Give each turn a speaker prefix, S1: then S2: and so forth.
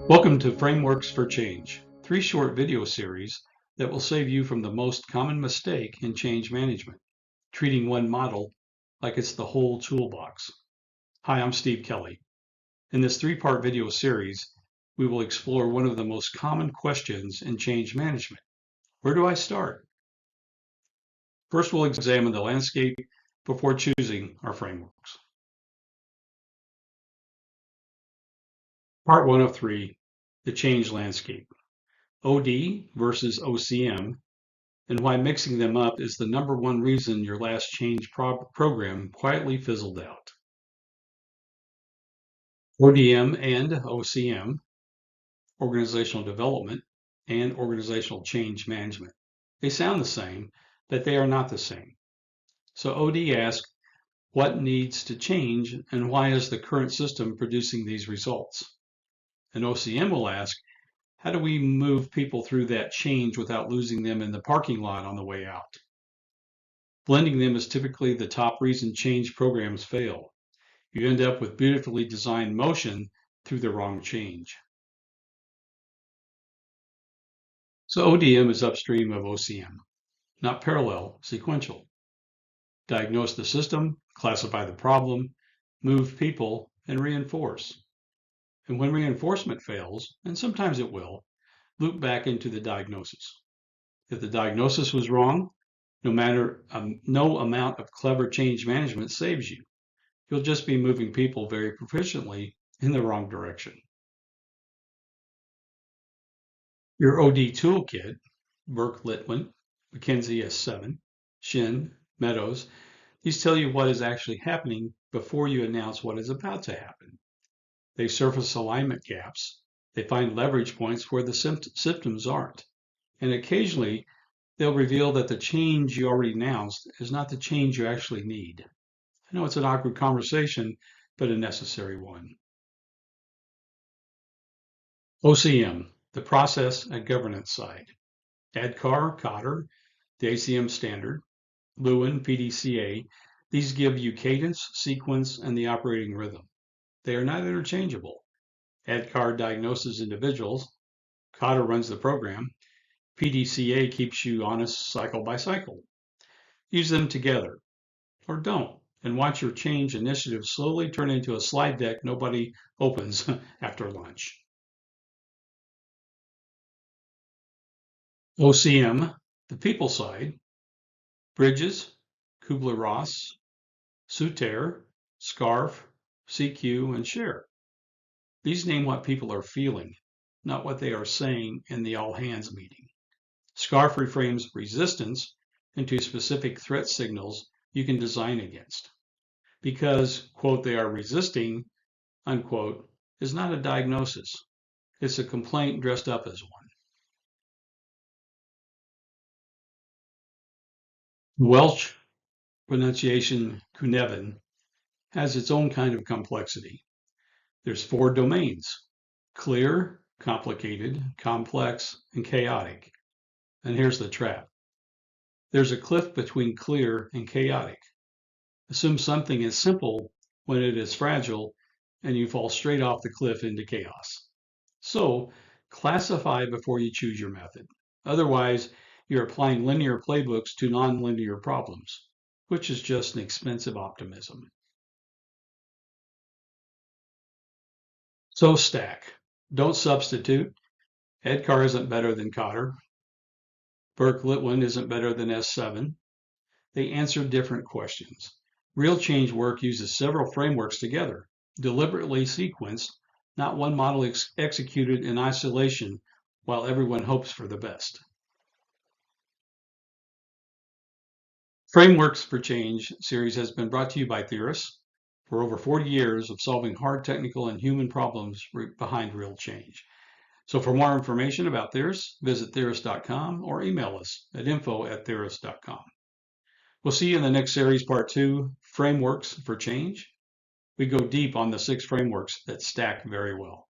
S1: Welcome to Frameworks for Change, 3 short video series that will save you from the most common mistake in change management, treating one model like it's the whole toolbox. Hi, I'm Steve Kelly. In this 3-part video series, we will explore one of the most common questions in change management. Where do I start? First, we'll examine the landscape before choosing our frameworks. Part 1 of 3, the change landscape. OD versus OCM, and why mixing them up is the #1 reason your last change program quietly fizzled out. ODM and OCM, organizational development and organizational change management. They sound the same, but they are not the same. So OD asks, what needs to change and why is the current system producing these results? And OCM will ask, how do we move people through that change without losing them in the parking lot on the way out? Blending them is typically the top reason change programs fail. You end up with beautifully designed motion through the wrong change. So ODM is upstream of OCM, not parallel, sequential. Diagnose the system, classify the problem, move people, and reinforce. And when reinforcement fails, and sometimes it will, loop back into the diagnosis. If the diagnosis was wrong, no amount of clever change management saves you. You'll just be moving people very proficiently in the wrong direction. Your OD toolkit, Burke-Litwin, McKinsey S7, Shin, Meadows, these tell you what is actually happening before you announce what is about to happen. They surface alignment gaps. They find leverage points where the symptoms aren't. And occasionally, they'll reveal that the change you already announced is not the change you actually need. I know it's an awkward conversation, but a necessary one. OCM, the process and governance side. ADKAR, Cotter, the ACM standard, Lewin, PDCA, these give you cadence, sequence, and the operating rhythm. They are not interchangeable. ADKAR diagnoses individuals, Cotter runs the program, PDCA keeps you honest cycle by cycle. Use them together, or don't, and watch your change initiative slowly turn into a slide deck nobody opens after lunch. OCM, the people side, Bridges, Kubler-Ross, Suter, Scarf, CQ, and Share. These name what people are feeling, not what they are saying in the all-hands meeting. Scarf reframes resistance into specific threat signals you can design against. Because, quote, they are resisting, unquote, is not a diagnosis. It's a complaint dressed up as one. Welsh pronunciation Cynefin has its own kind of complexity. There's 4 domains: clear, complicated, complex, and chaotic. And here's the trap. There's a cliff between clear and chaotic. Assume something is simple when it is fragile, and you fall straight off the cliff into chaos. So classify before you choose your method. Otherwise, you're applying linear playbooks to nonlinear problems, which is just an expensive optimism. So stack. Don't substitute. ADKAR isn't better than Cotter. Burke-Litwin isn't better than S7. They answer different questions. Real change work uses several frameworks together, deliberately sequenced, not one model executed in isolation while everyone hopes for the best. Frameworks for Change series has been brought to you by Theoris for over 40 years of solving hard technical and human problems behind real change. So for more information about Theoris, visit theoris.com or email us at info@theoris.com. We'll see you in the next series, part 2, Frameworks for Change. We go deep on the 6 frameworks that stack very well.